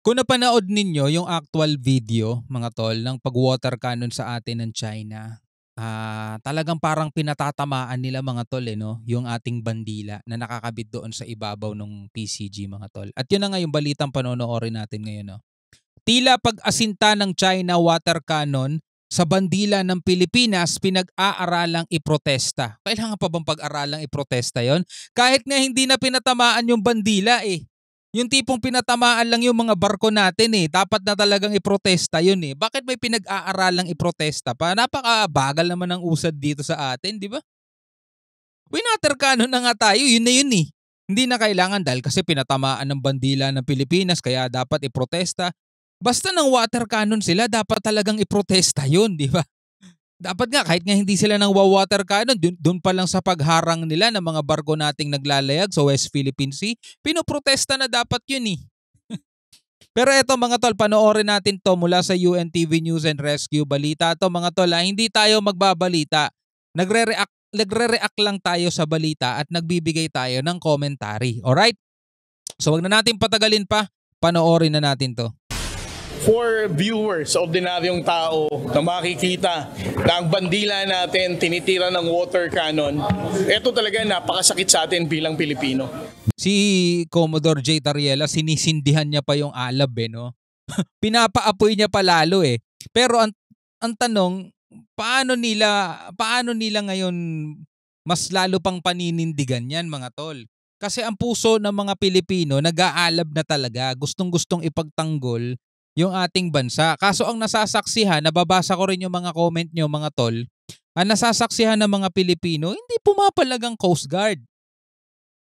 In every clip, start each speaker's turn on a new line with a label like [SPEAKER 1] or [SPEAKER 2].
[SPEAKER 1] Kung napanood ninyo yung actual video, mga tol, ng pag-water cannon sa atin ng China, talagang parang pinatatamaan nila mga tol no, yung ating bandila na nakakabit doon sa ibabaw ng PCG mga tol. At yun na nga yung balitang panonoorin natin ngayon. No? Tila pag-asinta ng China water cannon sa bandila ng Pilipinas pinag-aaralang iprotesta. Kailangan pa bang pag-aralang iprotesta yon? Kahit nga hindi na pinatamaan yung bandila eh. Yung tipong pinatamaan lang yung mga barko natin eh. Dapat na talagang iprotesta yun eh. Bakit may pinag-aaralang iprotesta pa? Napakabagal naman ang usad dito sa atin, di ba? Water cannon na nga tayo, yun na yun eh. Hindi na kailangan dahil kasi pinatamaan ng bandila ng Pilipinas kaya dapat iprotesta. Basta ng water cannon sila, dapat talagang iprotesta yun, di ba? Dapat nga kahit nga hindi sila nang water cannon, dun pa lang sa pagharang nila ng mga barko nating naglalayag sa West Philippine Sea, pinoprotesta na dapat yun eh. Pero eto mga tol, panoorin natin to mula sa UNTV News and Rescue balita. To mga tol, hindi tayo magbabalita. Nagre-react lang tayo sa balita at nagbibigay tayo ng commentary. Alright? So wag na natin patagalin pa, panoorin na natin to.
[SPEAKER 2] For viewers, ordinaryong tao na makikita na ang bandila natin tinitira ng water cannon, ito talaga napakasakit sa atin bilang Pilipino.
[SPEAKER 1] Si Commodore J. Tariela, sinisindihan niya pa yung alab eh, no? Pinapaapoy niya pa lalo eh. Pero ang tanong, paano nila ngayon mas lalo pang paninindigan yan mga tol? Kasi ang puso ng mga Pilipino nag-aalab na talaga, gustong-gustong ipagtanggol yung ating bansa. Kaso ang nasasaksihan, nababasa ko rin yung mga comment nyo mga tol, ang nasasaksihan ng mga Pilipino, hindi pumapalag ang Coast Guard.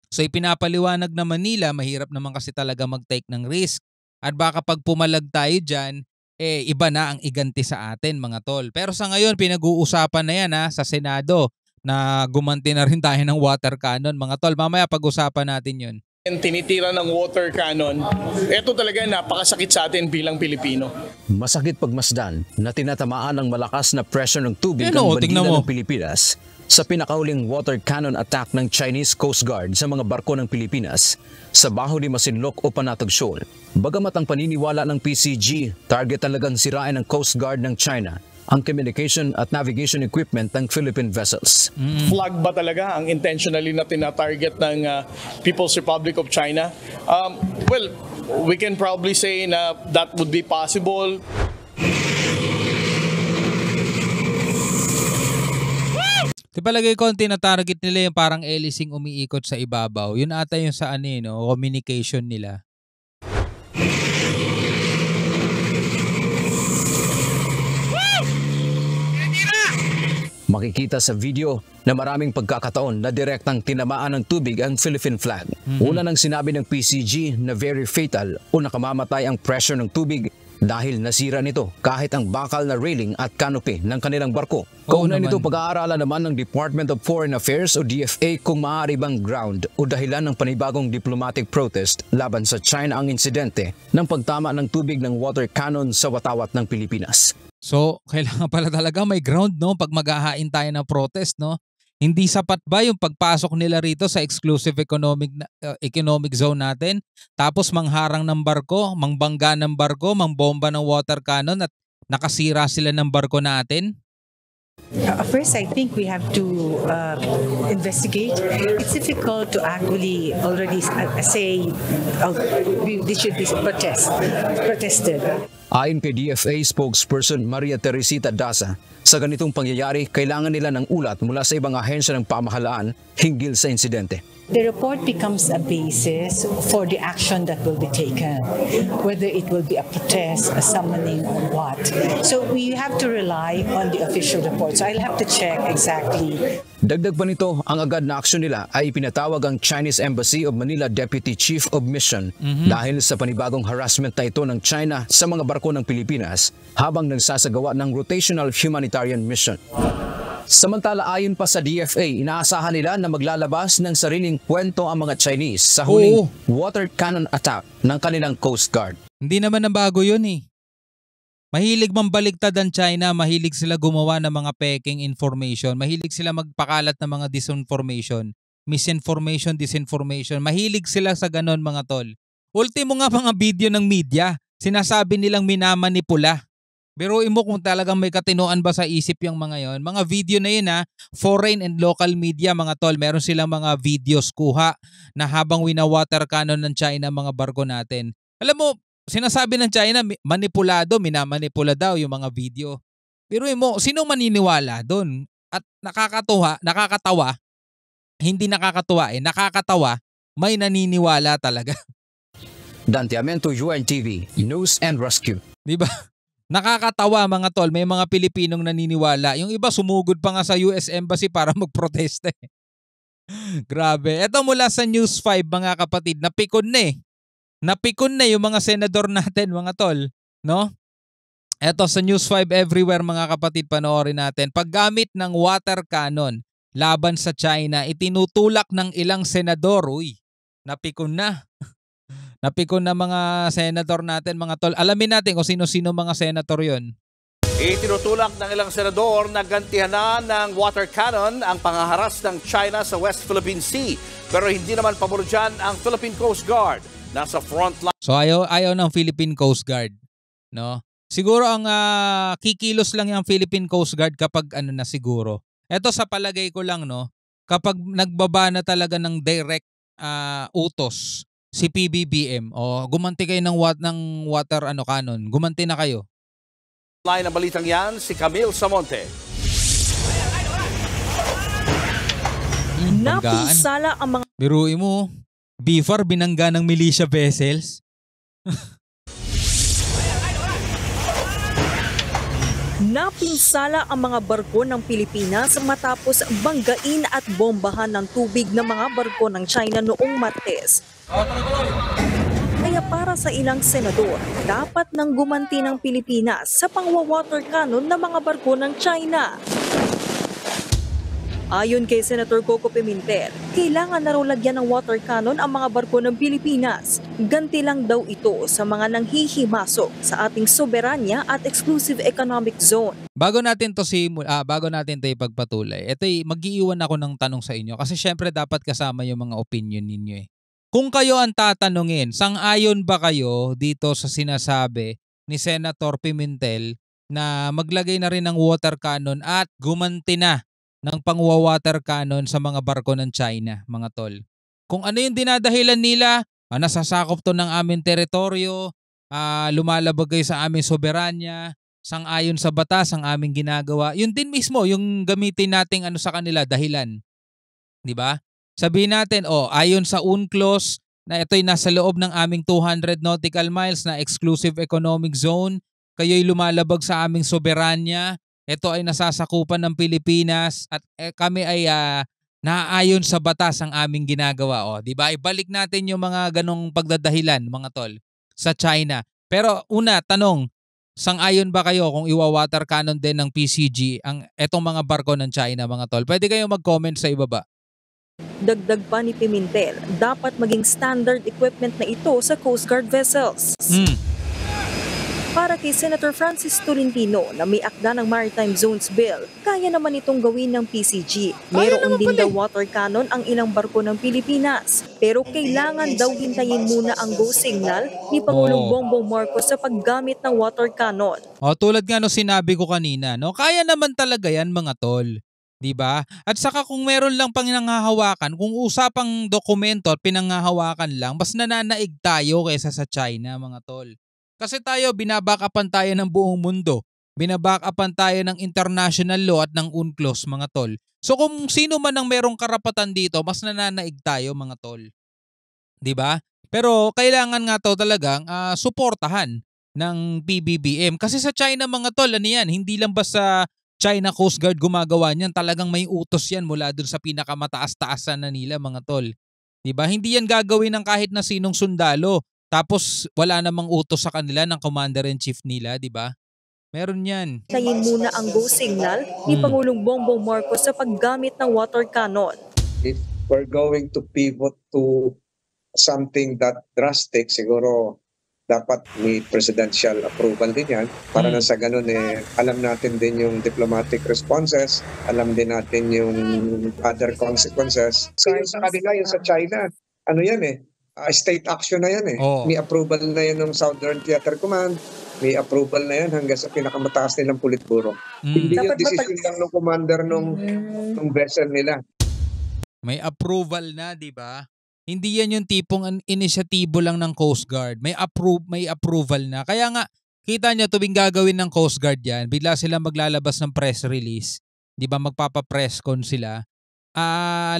[SPEAKER 1] So ipinapaliwanag naman nila, mahirap naman kasi talaga mag-take ng risk. At baka pag pumalag tayo dyan, iba na ang iganti sa atin mga tol. Pero sa ngayon, pinag-uusapan na yan sa Senado na gumanti na rin tayo ng water cannon mga tol. Mamaya pag-usapan natin yun.
[SPEAKER 2] Tinitira ng water cannon, ito talaga napakasakit sa atin bilang Pilipino.
[SPEAKER 3] Masakit pagmasdan na tinatamaan ng malakas na pressure ng tubig ang bandila ng Pilipinas sa pinakauling water cannon attack ng Chinese Coast Guard sa mga barko ng Pilipinas sa Baho de Masinloc o Panatag Shoal. Bagamat ang paniniwala ng PCG, target talagang sirain ng Coast Guard ng China ang communication at navigation equipment ng Philippine vessels.
[SPEAKER 2] Flag ba talaga ang intentionally na tina-target ng People's Republic of China? Well, we can probably say na that would be possible.
[SPEAKER 1] Di palagay ko ang tina-target nila yung parang elising umiikot sa ibabaw. Yun ata yung sa communication nila.
[SPEAKER 3] Makikita sa video na maraming pagkakataon na direktang tinamaan ng tubig ang Philippine flag. Una nang sinabi ng PCG na very fatal o nakamamatay ang pressure ng tubig dahil nasira nito kahit ang bakal na railing at canopy ng kanilang barko. Kaugnay nito, pag-aaralan naman ng Department of Foreign Affairs o DFA kung maaari bang ground o dahilan ng panibagong diplomatic protest laban sa China ang insidente ng pagtama ng tubig ng water cannon sa watawat ng Pilipinas.
[SPEAKER 1] So, kailangan pala talaga may ground, no? Pag maghahain tayo ng protest, no? Hindi sapat ba yung pagpasok nila rito sa exclusive economic zone natin? Tapos mangharang ng barko, mangbangga ng barko, mangbomba ng water cannon at nakasira sila ng barko natin?
[SPEAKER 4] First, I think we have to investigate. It's difficult to actually already say this should be protested.
[SPEAKER 3] Ayon kay DFA spokesperson Maria Teresita Daza, sa ganitong pangyayari, kailangan nila ng ulat mula sa ibang ahensya ng pamahalaan hinggil sa insidente.
[SPEAKER 4] The report becomes a basis for the action that will be taken, whether it will be a protest, a summoning, or what. So we have to rely on the official report. So I'll have to check exactly.
[SPEAKER 3] Dagdag pa nito, ang agad na aksyon nila ay pinatawag ang Chinese Embassy of Manila Deputy Chief of Mission dahil sa panibagong harassment na ito ng China sa mga barko ng Pilipinas habang nagsasagawa ng rotational humanitarian mission. Samantala, ayon pa sa DFA, inaasahan nila na maglalabas ng sariling kwento ang mga Chinese sa huling water cannon attack ng kanilang Coast Guard.
[SPEAKER 1] Hindi naman ang bago yun eh. Mahilig mambaligtad ang China, mahilig sila gumawa ng mga peking information, mahilig sila magpakalat ng mga disinformation, misinformation, disinformation, mahilig sila sa ganon mga tol. Ultimo nga mga video ng media, sinasabi nilang minamanipula. Biruin mo kung talagang may katinoan ba sa isip yung mga yon. Mga video na yun foreign and local media mga tol, meron silang mga videos kuha na habang wina-water cannon ng China mga barko natin. Alam mo, sinasabi ng China, manipulado, minamanipula daw yung mga video. Biruin mo, sino maniniwala doon? At nakakatawa, hindi nakakatuwa nakakatawa, may naniniwala talaga.
[SPEAKER 3] Dante Amento, UNTV, News and Rescue.
[SPEAKER 1] Di ba? Nakakatawa mga tol, may mga Pilipinong naniniwala. Yung iba sumugod pa nga sa US Embassy para magprotesta eh. Grabe. Ito mula sa News 5 mga kapatid, napikon na eh. Napikon na yung mga senador natin mga tol. No? Ito sa News 5 everywhere mga kapatid, panoorin natin. Paggamit ng water cannon laban sa China, itinutulak ng ilang senador. Uy, napikon na. Napikon na mga senador natin mga tol. Alamin natin kung sino-sino mga senador yon.
[SPEAKER 5] Itinutulak ng ilang senador na gantihanan ng water cannon ang pangaharas ng China sa West Philippine Sea. Pero hindi naman pabor dyan ang Philippine Coast Guard. Nasa front line.
[SPEAKER 1] So ayaw ng Philippine Coast Guard. No? Siguro ang kikilos lang yung Philippine Coast Guard kapag na siguro. Ito sa palagay ko lang, no, kapag nagbaba na talaga ng direct utos si PBBM o gumanti kayo ng water cannon, gumanti na kayo.
[SPEAKER 5] Line ng balitang yan, si Camille Samonte.
[SPEAKER 6] Napinsala ang mga
[SPEAKER 1] Biruin mo, BIFAR binangga ng militia vessels.
[SPEAKER 6] Napinsala ang mga barko ng Pilipinas matapos banggain at bombahan ng tubig ng mga barko ng China noong Martes. Kaya para sa ilang senador, dapat nang gumanti ng Pilipinas sa pangwa-water cannon ng mga barko ng China. Ayon kay Senator Coco Pimentel, kailangan na raw lagyan ng water cannon ang mga barko ng Pilipinas. Ganti lang daw ito sa mga nanghihimasok sa ating soberanya at exclusive economic zone.
[SPEAKER 1] Bago natin to ipagpatuloy, mag-iiwan ako ng tanong sa inyo kasi syempre dapat kasama yung mga opinion ninyo eh. Kung kayo ang tatanungin, sang-ayon ba kayo dito sa sinasabi ni Senator Pimentel na maglagay na rin ng water cannon at gumanti na ng pangwa-water cannon sa mga barko ng China, mga tol? Kung ano yung dinadahilan nila, nasasakop to ng aming teritoryo, lumalabag kayo sa aming soberanya, sang-ayon sa batas ang aming ginagawa. Yun din mismo yung gamitin nating sa kanila dahilan. 'Di ba? Sabihin natin, ayon sa UNCLOS na ito'y nasa loob ng aming 200 nautical miles na exclusive economic zone, kayo'y lumalabag sa aming soberanya, ito ay nasasakupan ng Pilipinas at kami ay naaayon sa batas ang aming ginagawa. 'Di ba? Ibalik natin yung mga ganong pagdadahilan, mga tol, sa China. Pero una, tanong, sang-ayon ba kayo kung iwa-water cannon din ng PCG etong mga barko ng China, mga tol? Pwede kayong mag-comment sa ibaba.
[SPEAKER 6] Dagdag pa ni Pimentel, dapat maging standard equipment na ito sa Coast Guard vessels. Para kay Senator Francis Tolentino na may akda ng Maritime Zones Bill, kaya naman itong gawin ng PCG. Mayroon din daw water cannon ang ilang barko ng Pilipinas. Pero kailangan daw hintayin muna ang go signal ni Pangulong Bongbong Marcos sa paggamit ng water cannon.
[SPEAKER 1] Tulad nga no sinabi ko kanina, no, kaya naman talaga yan mga tol. 'Di ba? At saka kung meron lang pinanghahawakan, kung usapang dokumento at pinanghahawakan lang, mas nananaig tayo kaysa sa China, mga tol. Kasi tayo, binabackupan tayo ng buong mundo. Binabackupan tayo ng international law at ng UNCLOS, mga tol. So kung sino man ang merong karapatan dito, mas nananaig tayo, mga tol. 'Di ba? Pero kailangan nga to talagang suportahan ng PBBM. Kasi sa China, mga tol, hindi lang basta China Coast Guard gumagawa niyan, talagang may utos yan mula dun sa pinakamataas-taasan na nila, mga tol. 'Di ba? Hindi yan gagawin ng kahit na sinong sundalo. Tapos wala namang utos sa kanila ng Commander-in-Chief nila, 'di ba? Meron 'yan.
[SPEAKER 6] Hintayin muna ang go signal ni Pangulong Bongbong Marcos sa paggamit ng water cannon.
[SPEAKER 7] If we're going to pivot to something that drastic, siguro dapat may presidential approval din yan. Para na sa ganun, alam natin din yung diplomatic responses, alam din natin yung other consequences. Kasi sa kanila, yung sa China, state action na yan eh.
[SPEAKER 1] Oo.
[SPEAKER 7] May approval na yan ng Southern Theater Command, may approval na yan hanggang sa pinakamataas nilang Politburo. Hindi yung
[SPEAKER 4] Dapat ba
[SPEAKER 7] decision lang ng commander nung vessel nila.
[SPEAKER 1] May approval na, di ba? Hindi yan yung tipong inisyatibo lang ng Coast Guard. May approval na. Kaya nga, kita nyo tuwing gagawin ng Coast Guard yan, bigla sila maglalabas ng press release. Di ba magpapa-press con sila?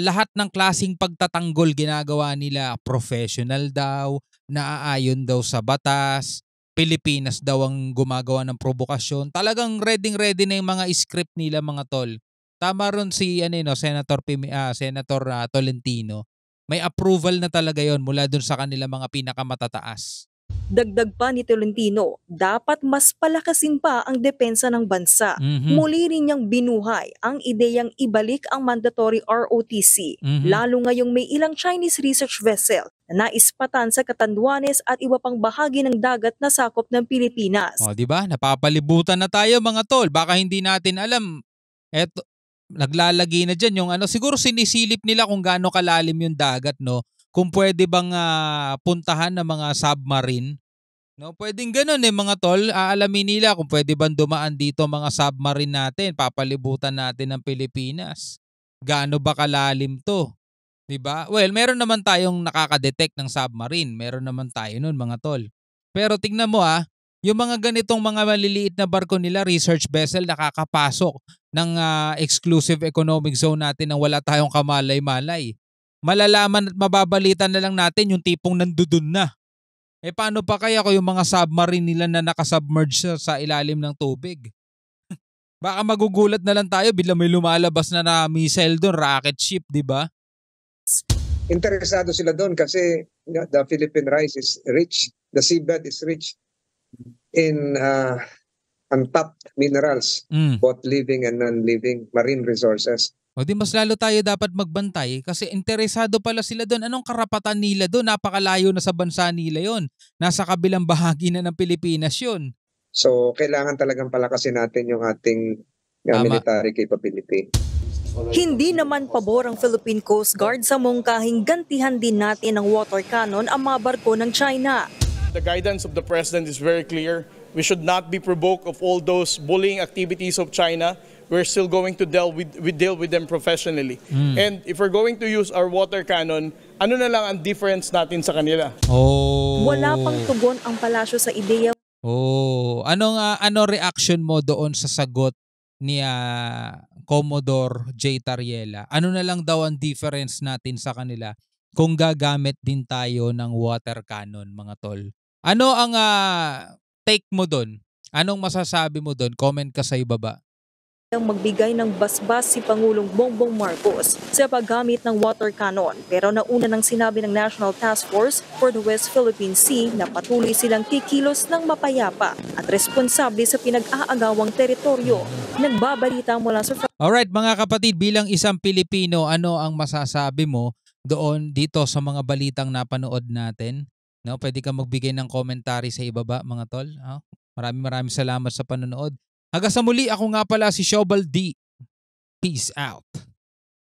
[SPEAKER 1] Lahat ng klaseng pagtatanggol ginagawa nila. Professional daw, naaayon daw sa batas, Pilipinas daw ang gumagawa ng provokasyon. Talagang ready na yung mga script nila, mga tol. Tama ron si Senator Tolentino. May approval na talaga yon mula dun sa kanila mga pinakamatataas.
[SPEAKER 6] Dagdag pa ni Tolentino, dapat mas palakasin pa ang depensa ng bansa. Muli rin niyang binuhay ang ideyang ibalik ang mandatory ROTC, lalo ngayong may ilang Chinese research vessel na naispatan sa Catanduanes at iba pang bahagi ng dagat na sakop ng Pilipinas.
[SPEAKER 1] O, di ba? Napapalibutan na tayo, mga tol. Baka hindi natin alam. Eto, naglalagi na dyan yung siguro sinisilip nila kung gaano kalalim yung dagat, no? Kung pwede bang puntahan ng mga submarine. No, pwedeng ganoon mga tol. Aalamin nila kung pwede bang dumaan dito mga submarine natin, papalibutan natin ng Pilipinas. Gaano ba kalalim 'to? 'Di ba? Well, meron naman tayong nakaka-detect ng submarine. Meron naman tayo noon, mga tol. Pero tingnan mo yung mga ganitong mga maliliit na barko nila, research vessel, nakakapasok ng exclusive economic zone natin nang wala tayong kamalay-malay. Malalaman at mababalitan na lang natin yung tipong nandudun na. Paano pa kaya kung yung mga submarine nila na nakasubmerge sa ilalim ng tubig? Baka magugulat na lang tayo bila may lumalabas na missile doon, rocket ship, di ba?
[SPEAKER 7] Interesado sila doon kasi the Philippine rice is rich, the seabed is rich in untapped minerals, both living and non-living marine resources.
[SPEAKER 1] O di mas lalo tayo dapat magbantay kasi interesado pala sila doon. Anong karapatan nila doon? Napakalayo na sa bansa nila yon. Nasa kabilang bahagi na ng Pilipinas yon.
[SPEAKER 7] So kailangan talagang palakasin natin yung ating military capability.
[SPEAKER 6] Hindi naman pabor ang Philippine Coast Guard sa mungkahing gantihan din natin ng water cannon ang mga barko ng China.
[SPEAKER 2] The guidance of the President is very clear. We should not be provoked of all those bullying activities of China. We're still going to deal with them professionally. And if we're going to use our water cannon, ano na lang ang difference natin sa kanila?
[SPEAKER 6] Wala pang tugon ang palasyo sa ideya.
[SPEAKER 1] Ano reaction mo doon sa sagot ni Commodore J. Tariela? Ano na lang daw ang difference natin sa kanila kung gagamit din tayo ng water cannon, mga tol? Ano ang take mo doon? Anong masasabi mo doon? Comment ka sa ibaba.
[SPEAKER 6] Magbigay ng basbas si Pangulong Bongbong Marcos sa paggamit ng water cannon, pero nauna nang sinabi ng National Task Force for the West Philippine Sea na patuloy silang kikilos ng mapayapa at responsable sa pinag-aagawang teritoryo. Nagbabalita mula sa...
[SPEAKER 1] Alright mga kapatid, bilang isang Pilipino, ano ang masasabi mo doon dito sa mga balitang napanood natin? No, pwede ka magbigay ng commentary sa ibaba, mga tol. Maraming salamat sa panonood. Hanggang sa muli, ako nga pala si Shobal D. Peace out.